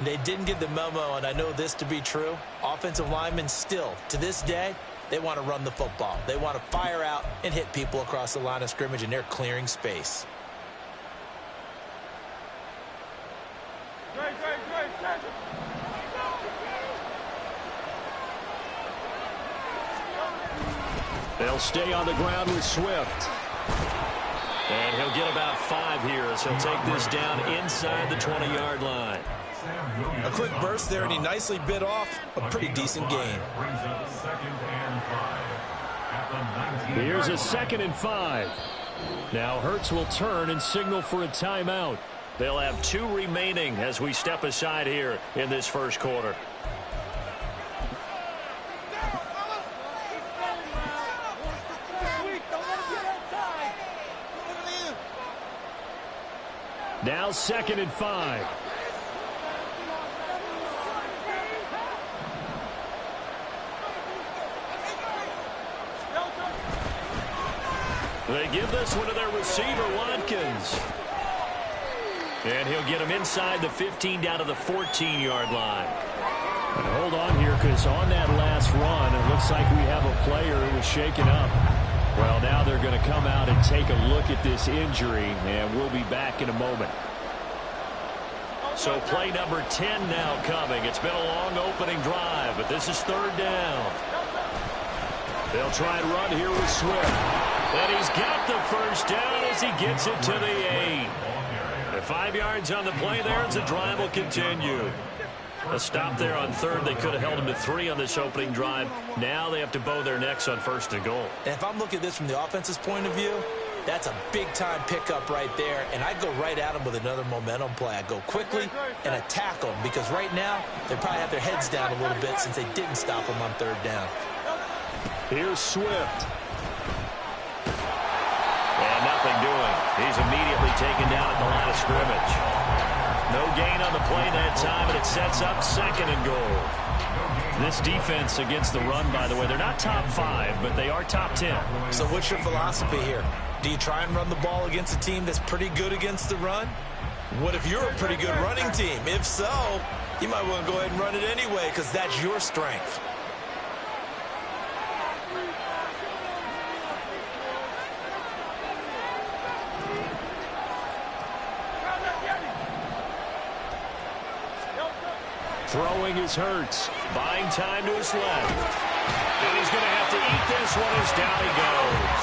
They didn't get the memo, and I know this to be true. Offensive linemen still, to this day, they want to run the football. They want to fire out and hit people across the line of scrimmage, and they're clearing space. They'll stay on the ground with Swift. And he'll get about 5 here as he'll take this down inside the 20-yard line. A quick burst there, and he nicely bit off a pretty decent gain. Here's a 2nd and 5. Now Hurts will turn and signal for a timeout. They'll have 2 remaining as we step aside here in this first quarter. Now 2nd and 5. They give this one to their receiver, Watkins. And he'll get him inside the 15 down to the 14-yard line. And hold on here, because on that last run, it looks like we have a player who was shaken up. Well, now they're going to come out and take a look at this injury, and we'll be back in a moment. So play number 10 now coming. It's been a long opening drive, but this is 3rd down. They'll try and run here with Swift. And he's got the first down as he gets it to the 8. And 5 yards on the play there as the drive will continue. A stop there on 3rd. They could have held him to 3 on this opening drive. Now they have to bow their necks on 1st and goal. And if I'm looking at this from the offense's point of view, that's a big-time pickup right there. And I'd go right at him with another momentum play. I'd go quickly and attack them, because right now they probably have their heads down a little bit since they didn't stop him on 3rd down. Here's Swift. And nothing doing. He's immediately taken down at the line of scrimmage. No gain on the play that time, and it sets up 2nd and goal. This defense against the run, by the way, they're not top 5, but they are top 10. So what's your philosophy here? Do you try and run the ball against a team that's pretty good against the run? What if you're a pretty good running team? If so, you might want to go ahead and run it anyway, because that's your strength. Throwing is Hurts. Buying time to his left. And he's going to have to eat this one as down he goes.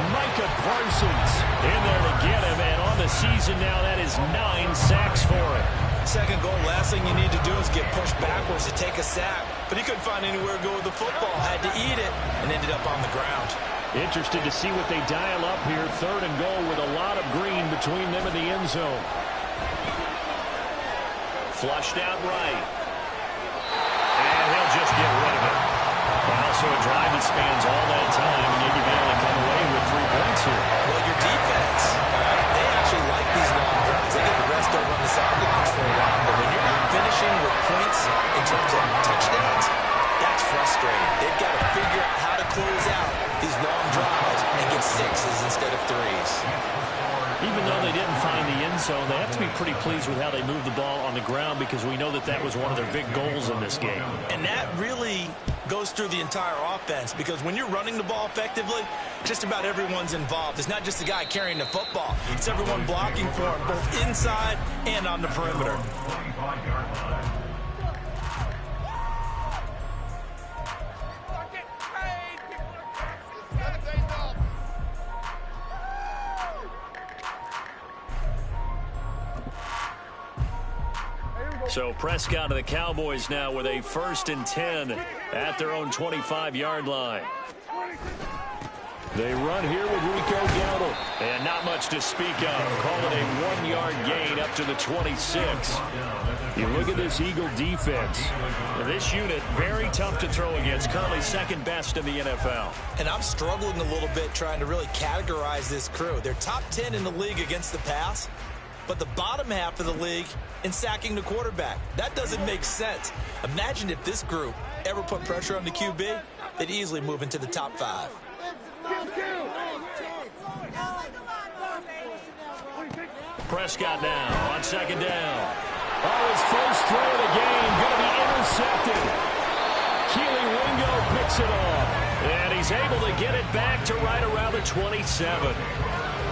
Micah Parsons in there to get him. And on the season now, that is 9 sacks for him. 2nd goal, last thing you need to do is get pushed backwards to take a sack. But he couldn't find anywhere to go with the football. Had to eat it and ended up on the ground. Interested to see what they dial up here. 3rd and goal with a lot of green between them and the end zone. Flushed out right. And he'll just get rid of it. Also a drive that spans all that time, and maybe they only come away with 3 points here. Well, your defense, they actually like these long drives. They get the rest over on the sidelines for a while. But when you're not finishing with points in terms of touchdowns, that's frustrating. They've got to figure out how to close out these long drives and get 6s instead of 3s. Even though they didn't find the end zone, they have to be pretty pleased with how they moved the ball on the ground, because we know that that was one of their big goals in this game. And that really goes through the entire offense, because when you're running the ball effectively, just about everyone's involved. It's not just the guy carrying the football. It's everyone blocking for him, both inside and on the perimeter. So Prescott and the Cowboys now with a 1st and 10 at their own 25-yard line. They run here with Rico Dowdle. And not much to speak of. Call it a 1-yard gain up to the 26. You look at this Eagle defense. This unit, very tough to throw against. Currently 2nd best in the NFL. And I'm struggling a little bit trying to really categorize this crew. They're top 10 in the league against the pass, but the bottom half of the league in sacking the quarterback. That doesn't make sense. Imagine if this group ever put pressure on the QB, they'd easily move into the top 5. Prescott now on 2nd down. Oh, his first throw of the game going to be intercepted. Keely Ringo picks it off. And he's able to get it back to right around the 27.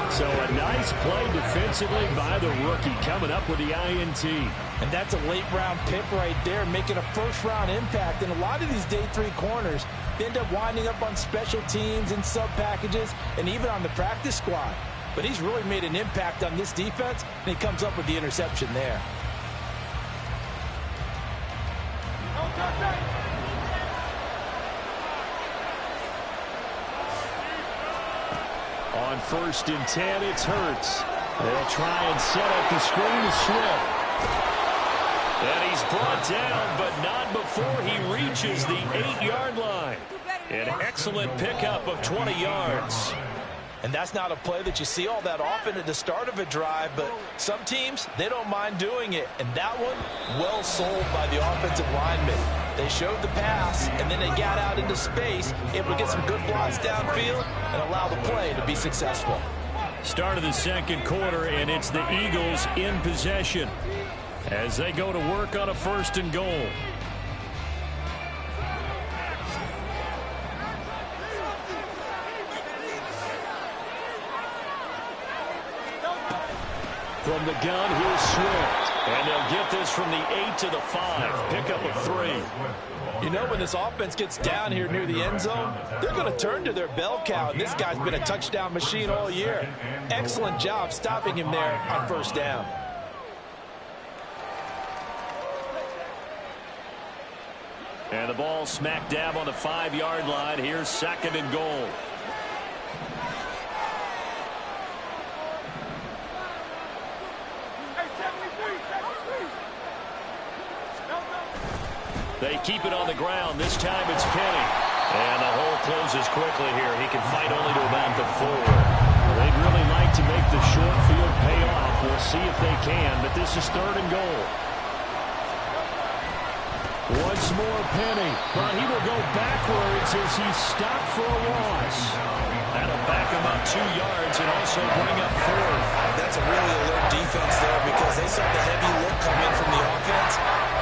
So a nice play defensively by the rookie coming up with the INT. And that's a late-round pick right there, making a first-round impact. And a lot of these day 3 corners end up winding up on special teams and sub-packages and even on the practice squad. But he's really made an impact on this defense, and he comes up with the interception there. On 1st and 10, it's Hurts. They'll try and set up the screen to Swift. And he's brought down, but not before he reaches the 8-yard line. An excellent pickup of 20 yards. And that's not a play that you see all that often at the start of a drive, but some teams, they don't mind doing it. And that one, well sold by the offensive lineman. They showed the pass, and then they got out into space, able to get some good blocks downfield and allow the play to be successful. Start of the second quarter, and it's the Eagles in possession as they go to work on a 1st and goal. From the gun, here's Swift. And they'll get this from the 8 to the 5. Pickup of 3. You know, when this offense gets down here near the end zone, they're going to turn to their bell cow. And this guy's been a touchdown machine all year. Excellent job stopping him there on 1st down. And the ball smack dab on the 5-yard line. Here's 2nd and goal. They keep it on the ground. This time it's Penny. And the hole closes quickly here. He can fight only to about the 4. They'd really like to make the short field pay off. We'll see if they can, but this is 3rd and goal. Once more, Penny. But he will go backwards as he's stopped for a loss. That'll back him up 2 yards and also bring up 4th. That's a really alert defense there because they saw the heavy look come in from the offense,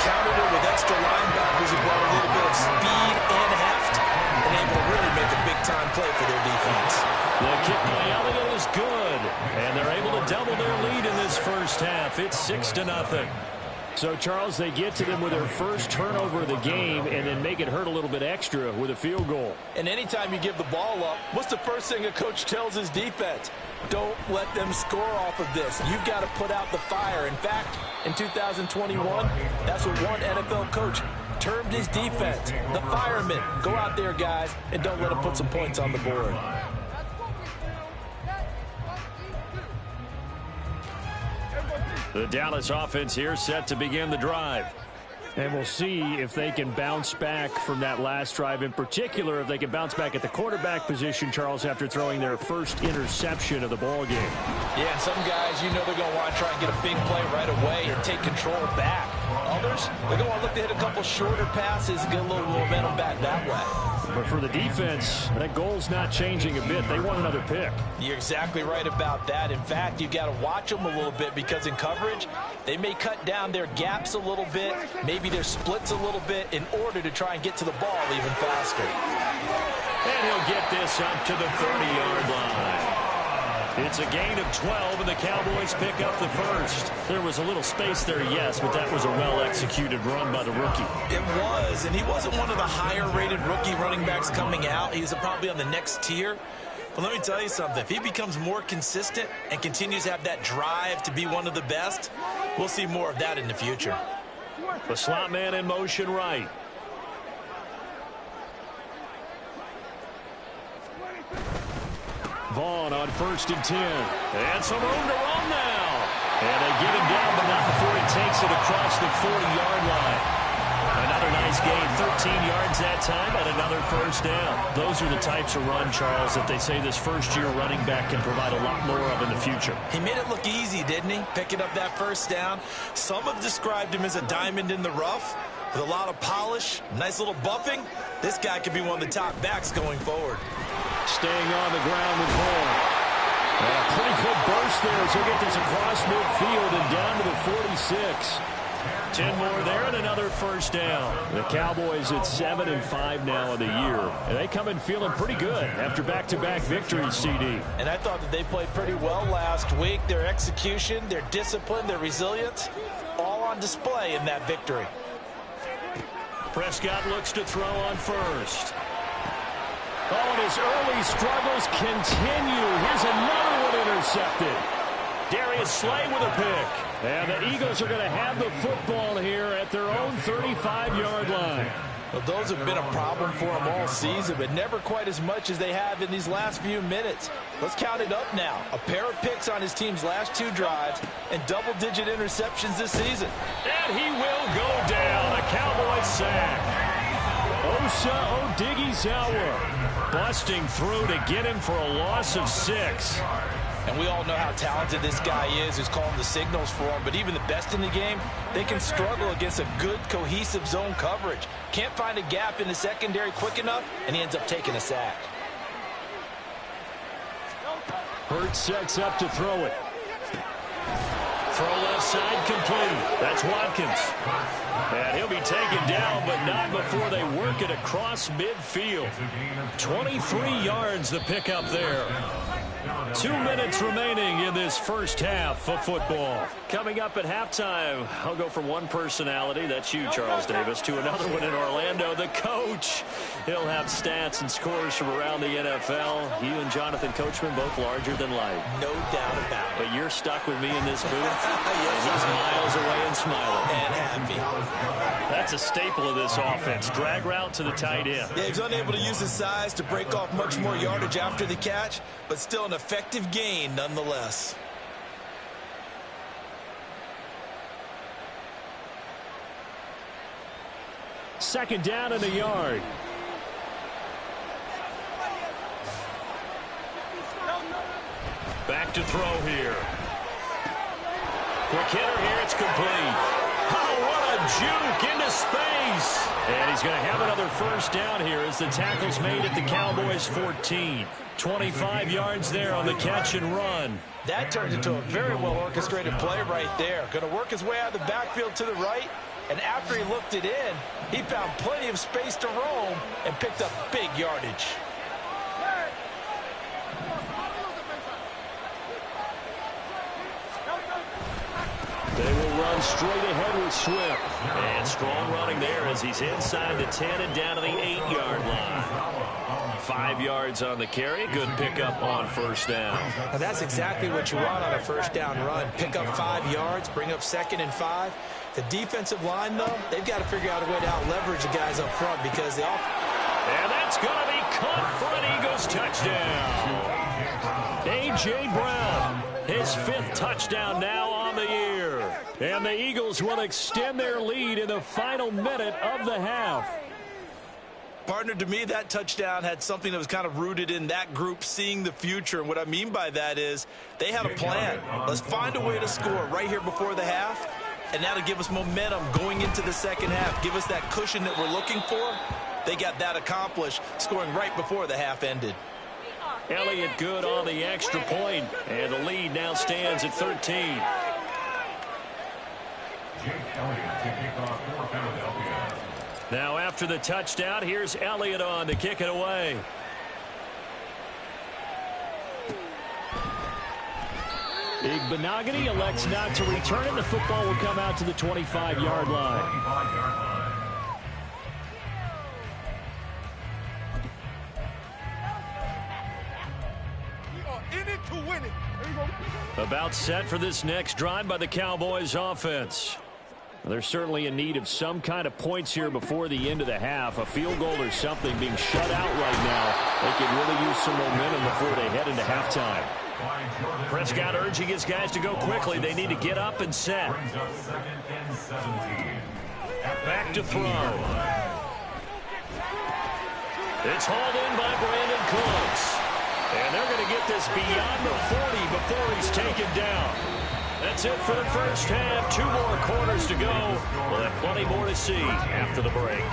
countered it with extra linebackers who brought a little bit of speed and heft, and able to really make a big-time play for their defense. The kick by Elliott is good, and they're able to double their lead in this first half. It's 6-0. So, Charles, they get to them with their first turnover of the game and then make it hurt a little bit extra with a field goal. And anytime you give the ball up, what's the first thing a coach tells his defense? Don't let them score off of this. You've got to put out the fire. In fact, in 2021, that's what one NFL coach termed his defense. The firemen. Go out there, guys, and don't let them put some points on the board. The Dallas offense here set to begin the drive. And we'll see if they can bounce back from that last drive. In particular, if they can bounce back at the quarterback position, Charles, after throwing their first interception of the ball game. Yeah, some guys, you know they're going to want to try and get a big play right away and take control back. Others, they're going to want to look to hit a couple shorter passes, get a little momentum back that way. But for the defense, that goal's not changing a bit. They want another pick. You're exactly right about that. In fact, you've got to watch them a little bit because in coverage, they may cut down their gaps a little bit, maybe their splits a little bit in order to try and get to the ball even faster. And he'll get this up to the 30-yard line. It's a gain of 12, and the Cowboys pick up the first. There was a little space there, yes, but that was a well-executed run by the rookie. It was, and he wasn't one of the higher-rated rookie running backs coming out. He's probably on the next tier. But let me tell you something. If he becomes more consistent and continues to have that drive to be one of the best, we'll see more of that in the future. The slot man in motion right. Vaughn on 1st and 10. And some room to run now. And they get him down, but not before he takes it across the 40-yard line. Another nice gain, 13 yards that time, and another first down. Those are the types of run, Charles, that they say this first-year running back can provide a lot more of in the future. He made it look easy, didn't he? Picking up that first down. Some have described him as a diamond in the rough with a lot of polish, nice little buffing. This guy could be one of the top backs going forward. Staying on the ground with Vaughn. A pretty good burst there as he'll get this across midfield and down to the 46. 10 more there and another first down. The Cowboys at 7-5 now in the year. And they come in feeling pretty good after back-to-back victories, CD. And I thought that they played pretty well last week. Their execution, their discipline, their resilience, all on display in that victory. Prescott looks to throw on first. Oh, and his early struggles continue. Here's another one intercepted. Darius Slay with a pick. And the Eagles are going to have the football here at their own 35-yard line. Well, those have been a problem for them all season, but never quite as much as they have in these last few minutes. Let's count it up now. A pair of picks on his team's last 2 drives and double-digit interceptions this season. And he will go down. A Cowboys sack. Osa Odighizuwa busting through to get him for a loss of 6. And we all know how talented this guy is who's calling the signals for him. But even the best in the game, they can struggle against a good, cohesive zone coverage. Can't find a gap in the secondary quick enough, and he ends up taking a sack. Hurts sets up to throw it. Throw left side complete. That's Watkins. And he'll be taken down, but not before they work it across midfield. 23 yards the pickup there. 2 minutes remaining in this first half of football. Coming up at halftime, I'll go from one personality, that's you, Charles Davis, to another one in Orlando, the coach. He'll have stats and scores from around the NFL. You and Jonathan Coachman both larger than life. No doubt about it. But you're stuck with me in this booth. Yes, he's miles away and smiling. And happy. That's a staple of this offense. Drag route to the tight end. Yeah, he's unable to use his size to break off much more yardage after the catch, but still an effective gain nonetheless. Second down in the yard. Back to throw here. Quick hitter here, it's complete. Oh, what a juke into space. And he's going to have another first down here as the tackle's made at the Cowboys 14. 25 yards there on the catch and run. That turned into a very well orchestrated play right there. Going to work his way out of the backfield to the right. And after he looked it in, he found plenty of space to roam and picked up big yardage. They will run straight ahead with Swift. And strong running there as he's inside the 10 and down to the 8-yard line. 5 yards on the carry. Good pickup on first down. Now that's exactly what you want on a first down run. Pick up 5 yards, bring up 2nd and 5. The defensive line, though, they've got to figure out a way to out-leverage the guys up front because they all... And that's going to be caught for an Eagles touchdown. A.J. Brown, his 5th touchdown now on the year. And the Eagles will extend their lead in the final minute of the half. Partner, to me, that touchdown had something that was kind of rooted in that group seeing the future. And what I mean by that is they had a plan. Let's find a way to score right here before the half. And that'll give us momentum going into the second half. Give us that cushion that we're looking for. They got that accomplished, scoring right before the half ended. Elliott good on the extra point, and the lead now stands at 13. Now after the touchdown, here's Elliott on to kick it away. Igbenogany elects not to return it. The football will come out to the 25-yard line. About set for this next drive by the Cowboys offense. They're certainly in need of some kind of points here before the end of the half. A field goal or something being shut out right now. They could really use some momentum before they head into halftime. Prescott urging his guys to go quickly. They need to get up and set. Back to throw. It's hauled in by Brandon Cooks. And they're going to get this beyond the 40 before he's taken down. That's it for the first half. 2 more quarters to go. We'll have plenty more to see after the break.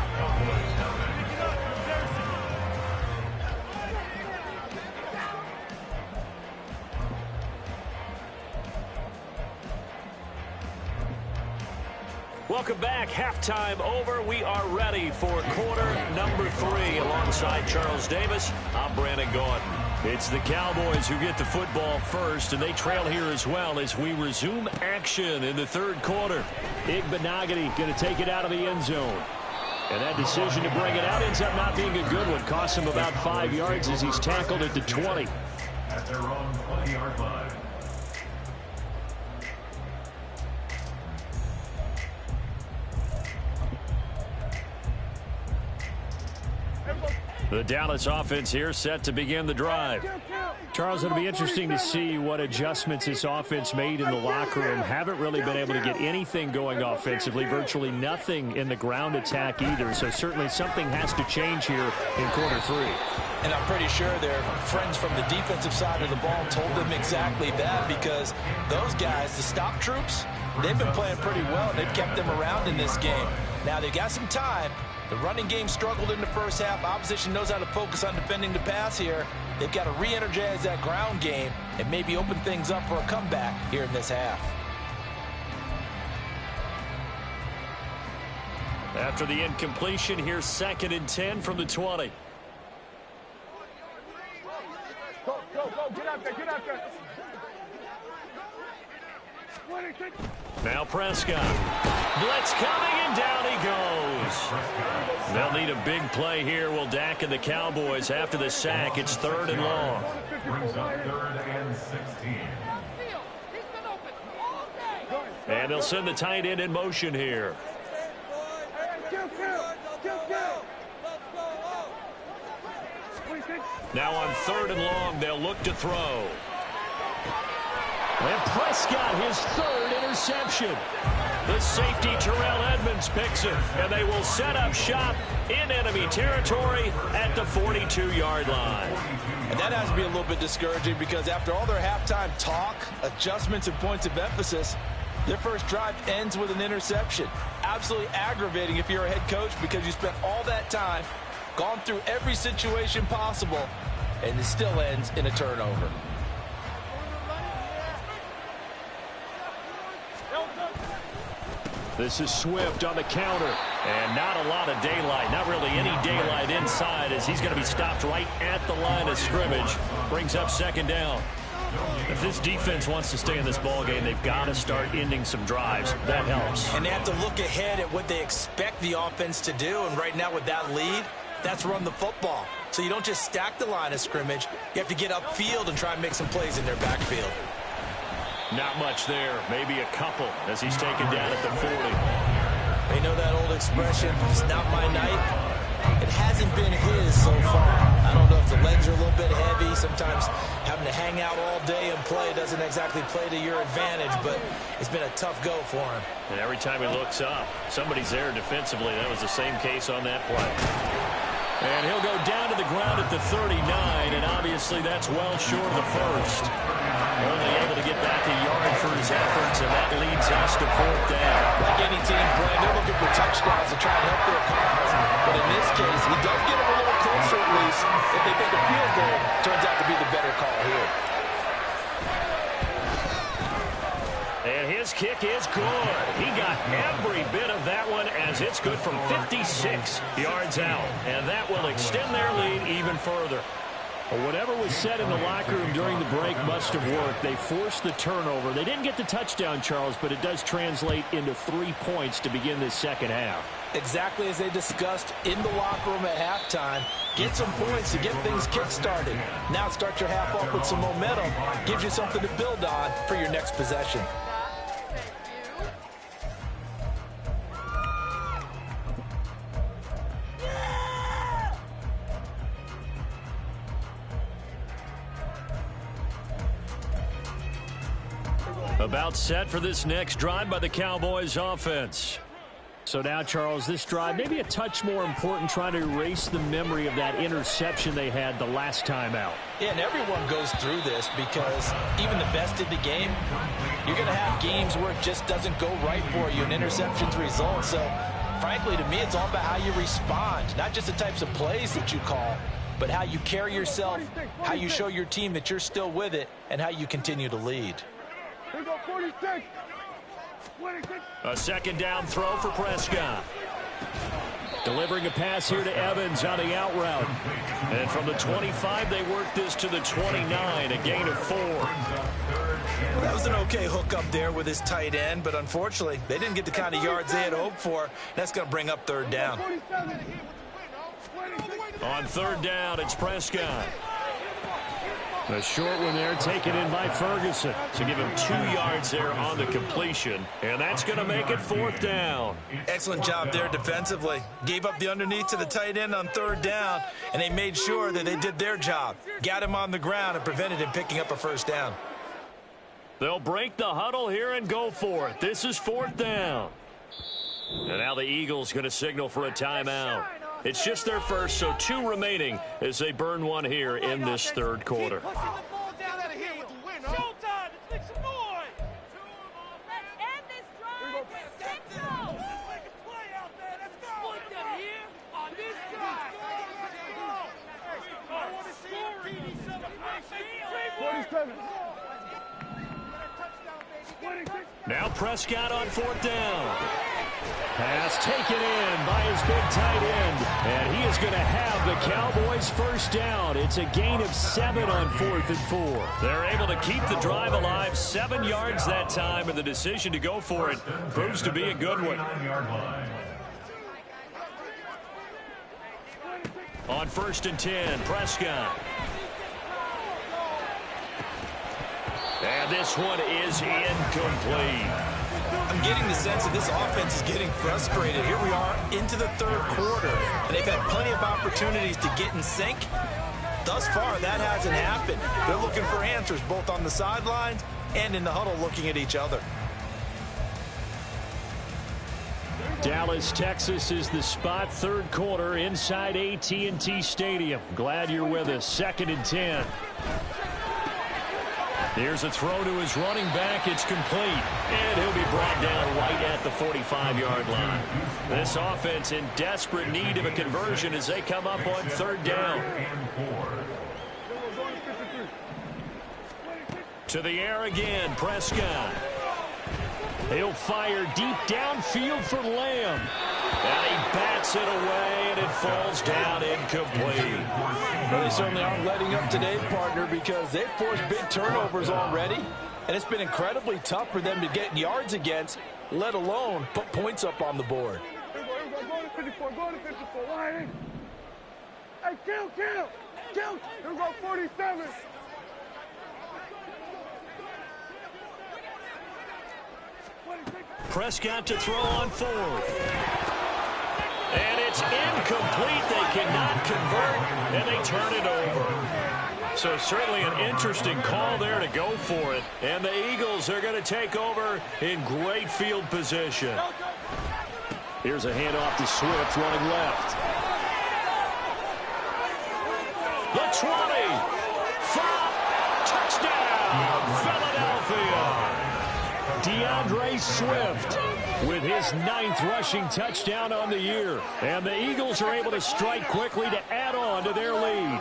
Welcome back. Halftime over. We are ready for quarter number 3. Alongside Charles Davis, I'm Brandon Gaudin. It's the Cowboys who get the football first, and they trail here as well as we resume action in the third quarter. Igbinoghene going to take it out of the end zone. And that decision to bring it out ends up not being a good one. Costs him about 5 yards as he's tackled at the 20. At their own 20-yard line. The Dallas offense here set to begin the drive. Charles, it'll be interesting to see what adjustments this offense made in the locker room. Haven't really been able to get anything going offensively, virtually nothing in the ground attack either. So certainly something has to change here in quarter 3. And I'm pretty sure their friends from the defensive side of the ball told them exactly that, because those guys, the stop troops, they've been playing pretty well. They've kept them around in this game. Now they got some time. The running game struggled in the first half. Opposition knows how to focus on defending the pass here. They've got to re-energize that ground game and maybe open things up for a comeback here in this half. After the incompletion, here's 2nd and 10 from the 20. Go, get out there, get out there. Now Prescott. Blitz coming, and down he goes. They'll need a big play here. Will Dak and the Cowboys after the sack. It's 3rd and long. Brings up 3rd and 16. And they'll send the tight end in motion here. Now on 3rd and long, they'll look to throw. And Prescott, his 3rd interception. The safety, Terrell Edmonds, picks it, and they will set up shop in enemy territory at the 42-yard line. And that has to be a little bit discouraging, because after all their halftime talk, adjustments, and points of emphasis, their first drive ends with an interception. Absolutely aggravating if you're a head coach, because you spent all that time, gone through every situation possible, and it still ends in a turnover. This is Swift on the counter, and not a lot of daylight, not really any daylight inside, as he's going to be stopped right at the line of scrimmage. Brings up 2nd down. If this defense wants to stay in this ballgame, they've got to start ending some drives. That helps. And they have to look ahead at what they expect the offense to do, and right now with that lead, that's run the football. So you don't just stack the line of scrimmage, you have to get upfield and try and make some plays in their backfield. Not much there, maybe a couple as he's taken down at the 40. They know that old expression, it's not my night. It hasn't been his so far. I don't know if the legs are a little bit heavy. Sometimes having to hang out all day and play doesn't exactly play to your advantage, but it's been a tough go for him. And every time he looks up, somebody's there defensively. That was the same case on that play. And he'll go down to the ground at the 39, and obviously that's well short of the first. Only able to get back a yard for his efforts, and that leads us to 4th down. Like any team playing, they're looking for touchdowns to try and help their cause. But in this case, he does get them a little closer at least. If they think a field goal turns out to be the better call here. And his kick is good. He got every bit of that one, as it's good from 56 yards out. And that will extend their lead even further. Well, whatever was said in the locker room during the break must have worked. They forced the turnover. They didn't get the touchdown, Charles, but it does translate into 3 points to begin this second half. Exactly as they discussed in the locker room at halftime. Get some points to get things kick-started. Now start your half off with some momentum. Gives you something to build on for your next possession. About set for this next drive by the Cowboys offense. So now, Charles, this drive maybe a touch more important, trying to erase the memory of that interception they had the last time out. Yeah, and everyone goes through this, because even the best in the game, you're going to have games where it just doesn't go right for you, and interceptions result. So, frankly, to me, it's all about how you respond, not just the types of plays that you call, but how you carry yourself, how you show your team that you're still with it, and how you continue to lead. Here we go, 46. A second down throw for Prescott. Delivering a pass here to Evans on the out route. And from the 25, they work this to the 29, a gain of 4. Well, that was an okay hook up there with his tight end, but unfortunately, they didn't get the kind of yards they had hoped for. That's going to bring up third down. On third down, it's Prescott. A short one there, taken in by Ferguson to give him 2 yards there on the completion, and that's going to make it fourth down. Excellent job there defensively. Gave up the underneath to the tight end on third down, and they made sure that they did their job. Got him on the ground and prevented him picking up a first down. They'll break the huddle here and go for it. This is fourth down. And now the Eagles going to signal for a timeout. It's just their first, so 2 remaining as they burn one here in this third quarter. Now Prescott on fourth down. Pass taken in by his big tight end. And he is going to have the Cowboys first down. It's a gain of 7 on 4th and 4. They're able to keep the drive alive, 7 yards that time, and the decision to go for it proves to be a good one. On 1st and 10, Prescott. And this one is incomplete. I'm getting the sense that this offense is getting frustrated. Here we are into the third quarter, and they've had plenty of opportunities to get in sync. Thus far, that hasn't happened. They're looking for answers both on the sidelines and in the huddle looking at each other. Dallas, Texas is the spot, third quarter inside AT&T Stadium. Glad you're with us. 2nd and 10. Here's a throw to his running back. It's complete. And he'll be brought down right at the 45-yard line. This offense in desperate need of a conversion as they come up on third down. To the air again, Prescott. He'll fire deep downfield for Lamb. And he bats it away, and it falls down incomplete. Well, they certainly aren't letting up today, partner, because they've forced big turnovers already, and it's been incredibly tough for them to get yards against, let alone put points up on the board. Go to 54, go to 54, Ryan. Hey, kill. Here we go, 47. Prescott to throw on 4th. And it's incomplete. They cannot convert, and they turn it over. So certainly an interesting call there to go for it. And the Eagles are going to take over in great field position. Here's a handoff to Swift running left. The 20. 5. Touchdown, Philadelphia. DeAndre Swift with his 9th rushing touchdown on the year. And the Eagles are able to strike quickly to add on to their lead.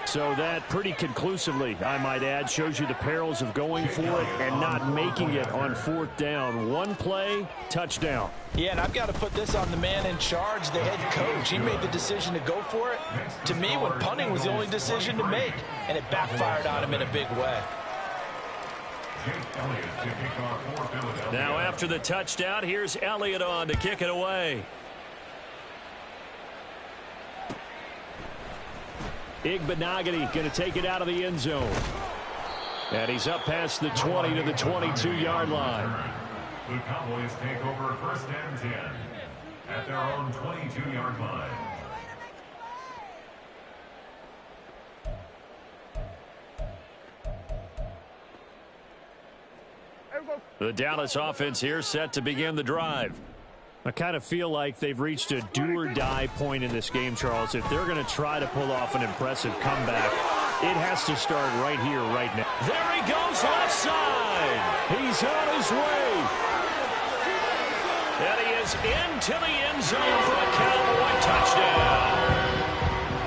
So that pretty conclusively, I might add, shows you the perils of going for it and not making it on fourth down. One play, touchdown. Yeah, and I've got to put this on the man in charge, the head coach. He made the decision to go for it. To me, when punting was the only decision to make, and it backfired on him in a big way. Now after the touchdown, here's Elliott on to kick it away. Igbenogany going to take it out of the end zone. And he's up past the 20 to the 22-yard line. The Cowboys take over 1st and 10 at their own 22-yard line. The Dallas offense here set to begin the drive. I kind of feel like they've reached a do-or-die point in this game, Charles. If they're going to try to pull off an impressive comeback, it has to start right here, right now. There he goes left side. He's on his way. And he is into the end zone for a Cowboy touchdown.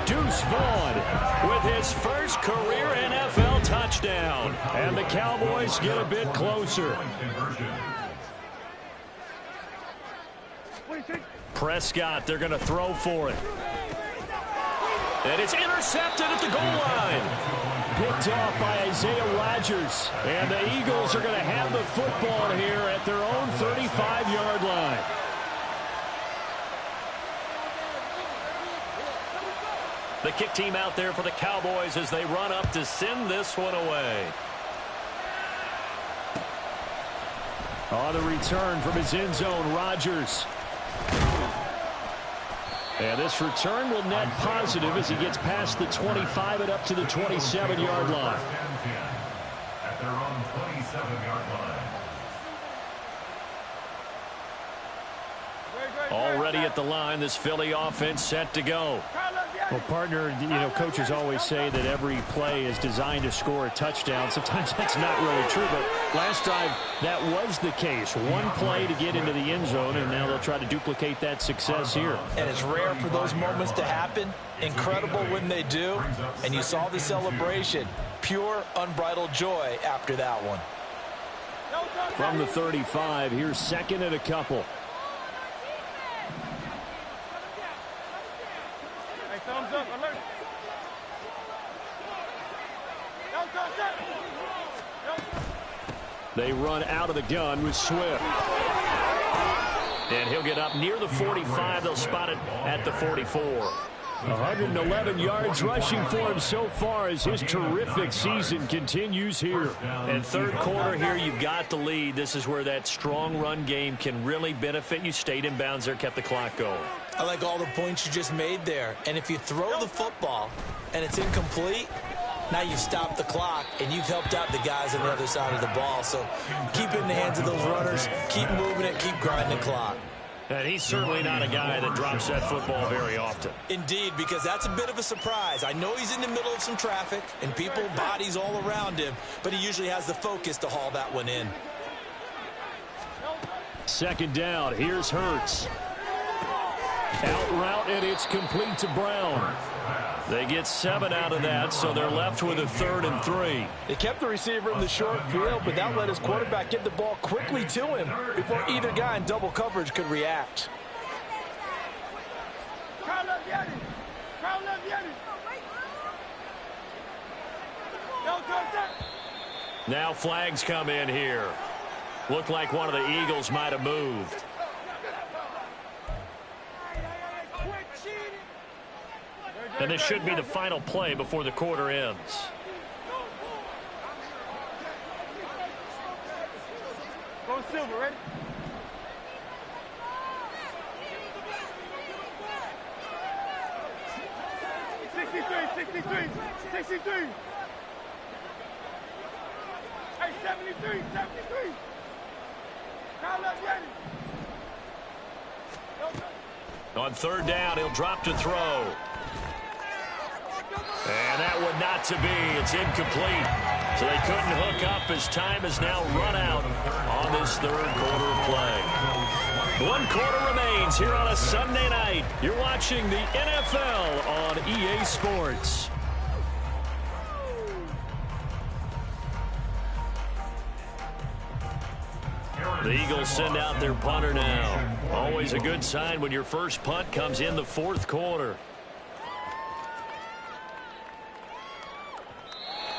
Deuce Vaughn with his first career NFL touchdown. And the Cowboys get a bit closer. Prescott, they're going to throw for it. And it's intercepted at the goal line. Picked off by Isaiah Rodgers. And the Eagles are going to have the football here at their own 35-yard line. The kick team out there for the Cowboys as they run up to send this one away. On the return from his end zone, Rodgers. And this return will net positive as he gets past the 25 and up to the 27-yard line. At their own 27-yard line. Already at the line, this Philly offense set to go. Well, partner, you know, coaches always say that every play is designed to score a touchdown. Sometimes that's not really true, but last drive, that was the case. One play to get into the end zone, and now they'll try to duplicate that success here. And it's rare for those moments to happen. Incredible when they do. And you saw the celebration. Pure, unbridled joy after that one. From the 35, here's second and a couple. Thumbs up, alert. They run out of the gun with Swift. And he'll get up near the 45. They'll spot it at the 44. 111 yards rushing for him so far as his terrific season continues here. And third quarter here, you've got the lead. This is where that strong run game can really benefit you. Stayed in bounds there, kept the clock going. I like all the points you just made there. And if you throw the football and it's incomplete, now you've stopped the clock and you've helped out the guys on the other side of the ball. So keep it in the hands of those runners. Keep moving it. Keep grinding the clock. And he's certainly not a guy that drops that football very often. Indeed, because that's a bit of a surprise. I know he's in the middle of some traffic and people, bodies all around him, but he usually has the focus to haul that one in. Second down, here's Hurts. Out route, and it's complete to Brown. They get 7 out of that, so they're left with a 3rd and 3. They kept the receiver in the short field, but that let his quarterback get the ball quickly to him before either guy in double coverage could react. Now flags come in here. Looked like one of the Eagles might have moved. And this should be the final play before the quarter ends. Go Silver, ready? $63. Hey, 73. On third down, he'll drop to throw. And that one not to be. It's incomplete. So they couldn't hook up as time has now run out on this third quarter of play. 1 quarter remains here on a Sunday night. You're watching the NFL on EA Sports. The Eagles send out their punter now. Always a good sign when your first punt comes in the fourth quarter.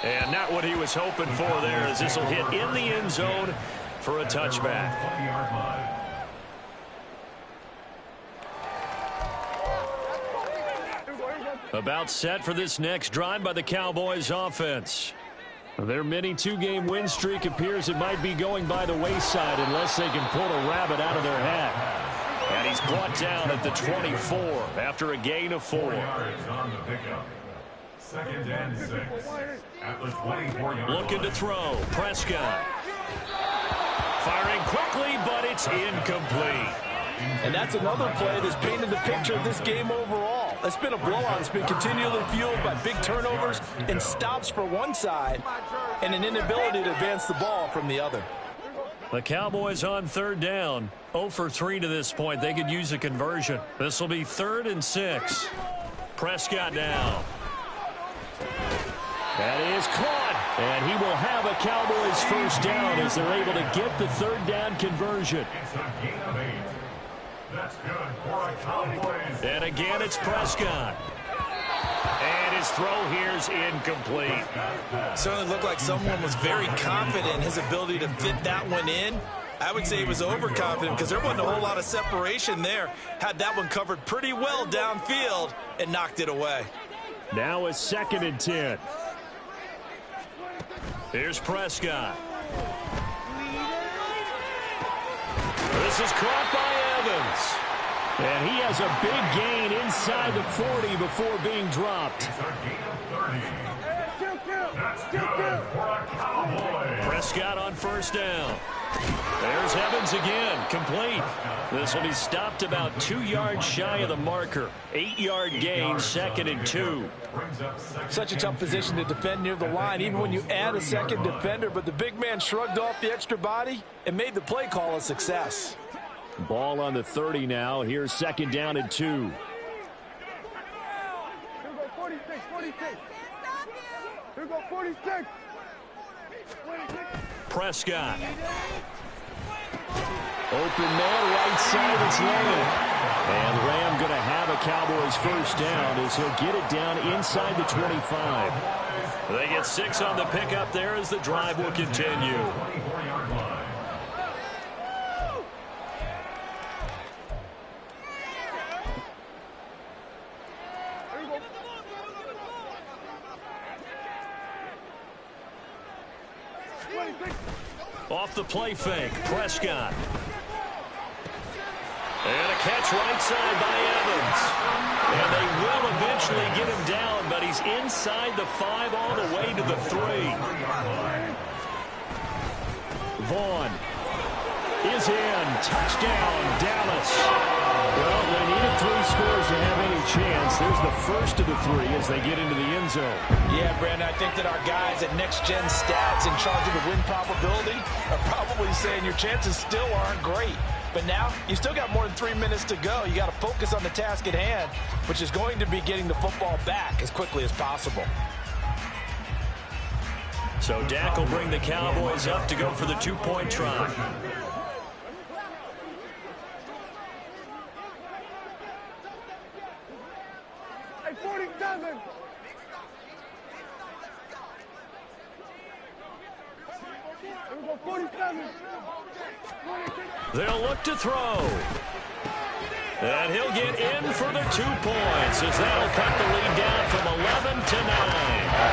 And not what he was hoping for there, as this will hit in the end zone for a touchback. About set for this next drive by the Cowboys offense. Their mini 2-game win streak appears it might be going by the wayside unless they can pull a rabbit out of their hat. And he's brought down at the 24 after a gain of 4. Second and 6 at the 24-yard line. Looking to throw. Prescott. Firing quickly, but it's incomplete. And that's another play that's painted the picture of this game overall. It's been a blowout. It's been continually fueled by big turnovers and stops for one side and an inability to advance the ball from the other. The Cowboys on third down. 0 for 3 to this point. They could use a conversion. This will be 3rd and 6. Prescott down. That is caught. And he will have a Cowboys first down as they're able to get the third down conversion. It's a gain of 8. That's good for a Cowboys. And again, it's Prescott. And his throw here is incomplete. Certainly looked like someone was very confident in his ability to fit that one in. I would say he was overconfident because there wasn't a whole lot of separation there. Had that one covered pretty well downfield and knocked it away. Now it's 2nd and 10. Here's Prescott. This is caught by Evans. And he has a big gain inside the 40 before being dropped. It's a gain of 30. That's good for a Cowboy. Prescott on 1st down. There's Evans again, complete. This will be stopped about 2 yards shy of the marker. 8-yard gain, 2nd and 2. Such a tough position to defend near the line, even when you add a second defender. But the big man shrugged off the extra body and made the play call a success. Ball on the 30 now. Here's 2nd down and 2. Here we go, 46, 46. Here we go, 46. Prescott. Open man, right side, it's Lamb. And Lamb going to have a Cowboys 1st down as he'll get it down inside the 25. They get 6 on the pickup there as the drive will continue. 24-yard line. Off the play fake, Prescott. And a catch right side by Evans. And they will eventually get him down, but he's inside the 5 all the way to the 3. Vaughn is in. Touchdown, Dallas. Well, they needed 3 scores to have any chance. There's the first of the 3 as they get into the end zone. Yeah, Brandon, I think that our guys at Next Gen Stats in charge of the win probability are probably saying your chances still aren't great. But now, you still got more than 3 minutes to go. You got to focus on the task at hand, which is going to be getting the football back as quickly as possible. So Dak will bring the Cowboys up to go for the 2-point try. Hey, 47. Here we go, 47. They'll look to throw. And he'll get in for the 2 points as that'll cut the lead down from 11 to 9.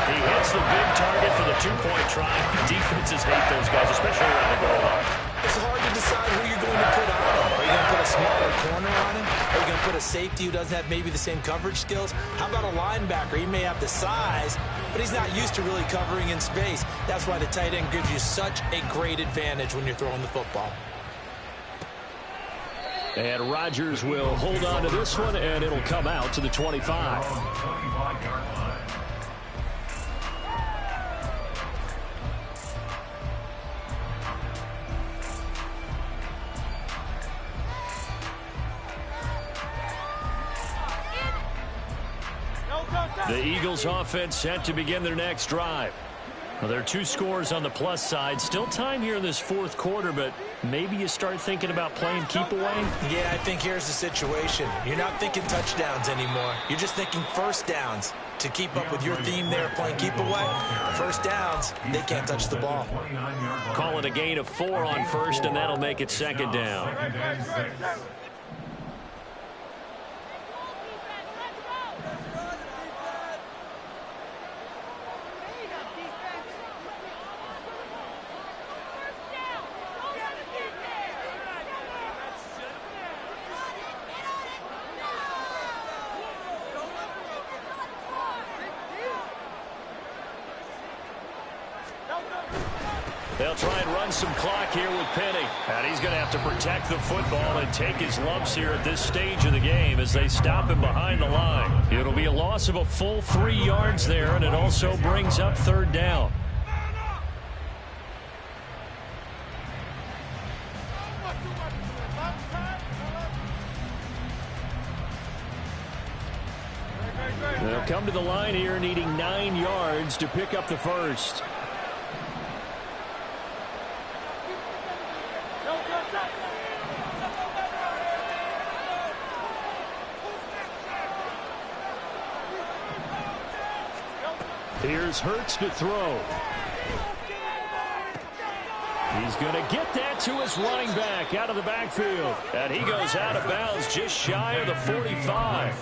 He hits the big target for the 2-point try. Defenses hate those guys, especially around the goal line. It's hard to decide who you're going to put on him. Are you going to put a smaller corner on him? Are you going to put a safety who doesn't have maybe the same coverage skills? How about a linebacker? He may have the size, but he's not used to really covering in space. That's why the tight end gives you such a great advantage when you're throwing the football. And Rodgers will hold on to this one, and it'll come out to the 25. 25-yard line. The Eagles offense set to begin their next drive. Well, there are 2 scores on the plus side. Still time here in this 4th quarter, but maybe you start thinking about playing keep away? Yeah, I think here's the situation. You're not thinking touchdowns anymore. You're just thinking 1st downs. To keep up with your theme there, playing keep away, 1st downs, they can't touch the ball. Call it a gain of 4 on 1st, and that'll make it 2nd down. 2nd and 6. They'll try and run some clock here with Penny. And he's going to have to protect the football and take his lumps here at this stage of the game as they stop him behind the line. It'll be a loss of a full 3 yards there, and it also brings up 3rd down. They'll come to the line here needing 9 yards to pick up the 1st. Here's Hurts to throw. He's going to get that to his running back out of the backfield. And he goes out of bounds just shy of the 45.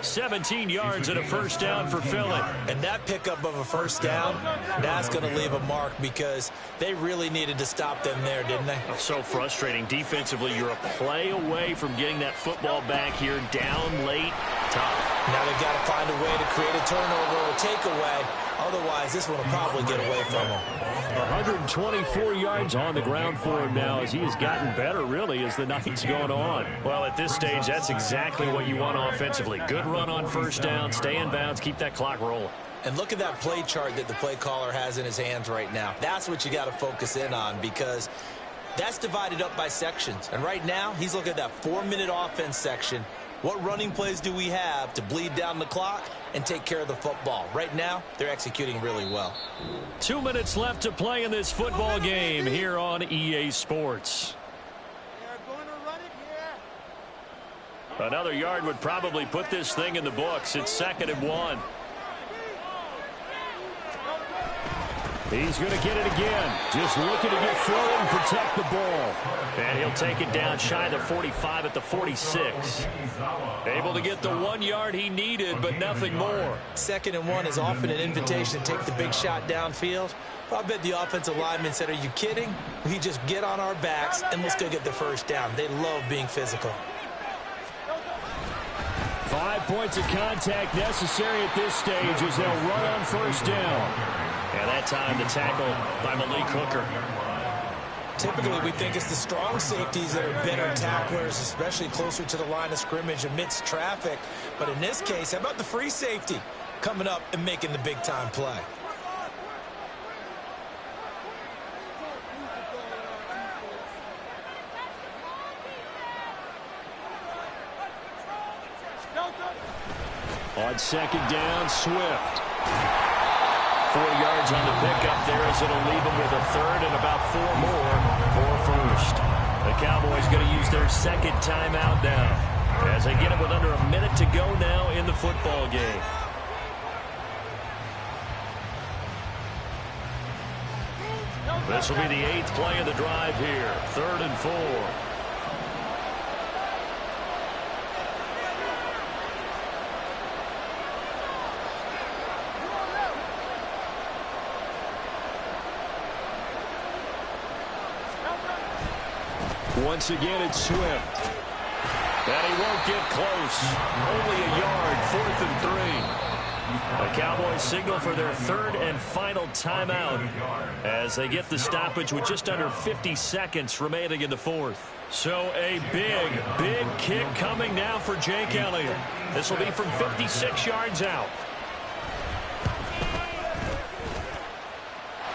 17 yards and a first down for Philly. And that pickup of a first down, that's going to leave a mark because they really needed to stop them there, didn't they? So frustrating. Defensively, you're a play away from getting that football back here down late. Tough. Now they've got to find a way to create a turnover or a takeaway. Otherwise, this one will probably get away from them. 124 yards on the ground for him now as he has gotten better, really, as the night's gone on. Well, at this stage, that's exactly what you want offensively. Good run on first down, stay in bounds, keep that clock rolling. And look at that play chart that the play caller has in his hands right now. That's what you got to focus in on because that's divided up by sections. And right now, he's looking at that 4-minute offense section. What running plays do we have to bleed down the clock and take care of the football? Right now, they're executing really well. 2 minutes left to play in this football game here on EA Sports. Another yard would probably put this thing in the books. It's 2nd and 1. He's going to get it again. Just looking to get forward and protect the ball. And he'll take it down shy of the 45 at the 46. Able to get the 1 yard he needed, but nothing more. 2nd and 1 is often an invitation to take the big shot downfield. I bet the offensive lineman said, are you kidding? We just get on our backs and let's go get the first down. They love being physical. 5 points of contact necessary at this stage as they'll run on first down. And that time the tackle by Malik Hooker. Typically, we think it's the strong safeties that are better tacklers, especially closer to the line of scrimmage amidst traffic. But in this case, how about the free safety coming up and making the big-time play? On 2nd down, Swift. 4 yards on the pickup there as it'll leave them with a 3rd and about 4 more for first. The Cowboys going to use their 2nd timeout now as they get it with under a minute to go now in the football game. This will be the 8th play of the drive here. 3rd and 4. Once again, it's Swift. And he won't get close. Only a yard, 4th and 3. The Cowboys signal for their 3rd and final timeout as they get the stoppage with just under 50 seconds remaining in the 4th. So a big kick coming now for Jake Elliott. This will be from 56 yards out.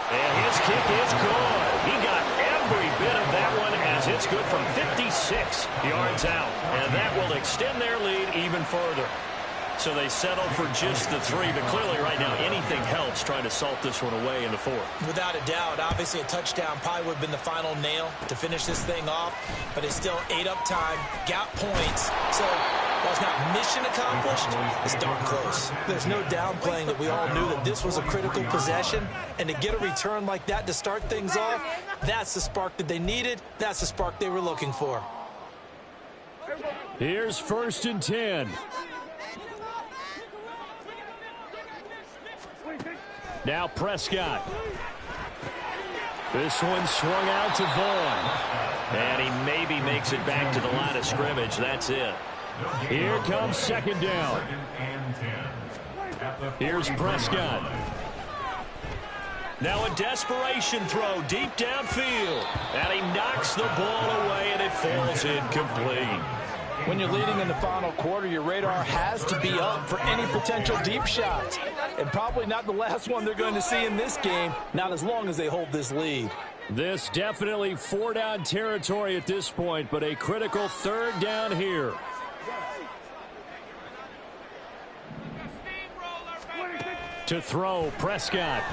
And his kick is good. He got every bit of that one as it's good from 56 yards out. And that will extend their lead even further. So they settled for just the 3, but clearly right now anything helps trying to salt this one away in the 4th. Without a doubt, obviously a touchdown probably would have been the final nail to finish this thing off, but it's still 8 up time, got points. So while it's not mission accomplished, it's darn close. There's no downplaying that we all knew that this was a critical possession, and to get a return like that to start things off, that's the spark that they needed. That's the spark they were looking for. Here's 1st and 10. Now Prescott. This one swung out to Vaughn. And he maybe makes it back to the line of scrimmage. That's it. Here comes 2nd down. Here's Prescott. Now a desperation throw deep downfield. And he knocks the ball away and it falls incomplete. When you're leading in the final quarter, your radar has to be up for any potential deep shots. And probably not the last one they're going to see in this game, not as long as they hold this lead. This definitely 4-down territory at this point, but a critical 3rd down here. To throw, Prescott.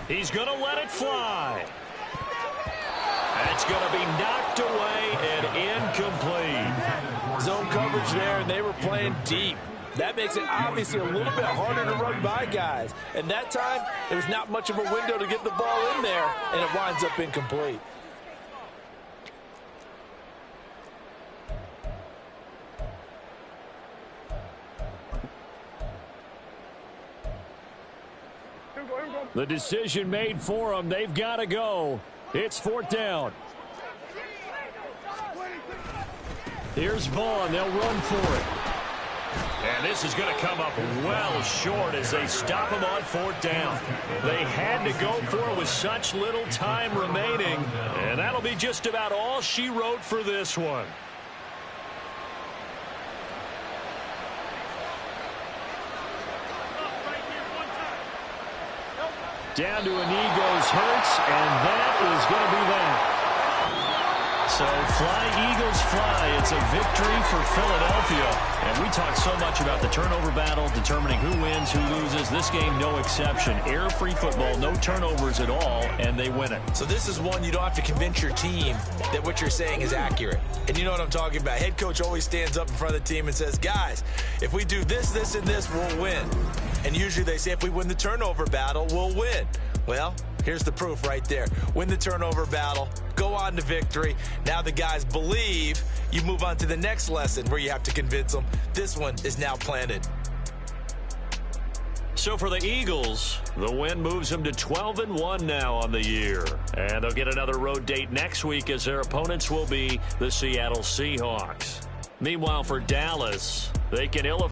He's going to let it fly. That's going to be knocked away and incomplete. Zone coverage there, and they were playing deep. That makes it obviously a little bit harder to run by guys. And that time, there was not much of a window to get the ball in there, and it winds up incomplete. The decision made for them. They've got to go. It's 4th down. Here's Vaughn. They'll run for it. And this is going to come up well short as they stop him on 4th down. They had to go for it with such little time remaining. And that'll be just about all she wrote for this one. Down to an knee goes Hurts, and that is going to be that. So fly, Eagles, fly. It's a victory for Philadelphia. And we talk so much about the turnover battle, determining who wins, who loses. This game, no exception. Error-free football, no turnovers at all, and they win it. So this is one you don't have to convince your team that what you're saying is accurate. And you know what I'm talking about. Head coach always stands up in front of the team and says, guys, if we do this, this, and this, we'll win. And usually they say if we win the turnover battle, we'll win. Well, here's the proof right there. Win the turnover battle, go on to victory. Now the guys believe. You move on to the next lesson where you have to convince them. This one is now planted. So for the Eagles, the win moves them to 12-1 now on the year. And they'll get another road date next week as their opponents will be the Seattle Seahawks. Meanwhile, for Dallas, they can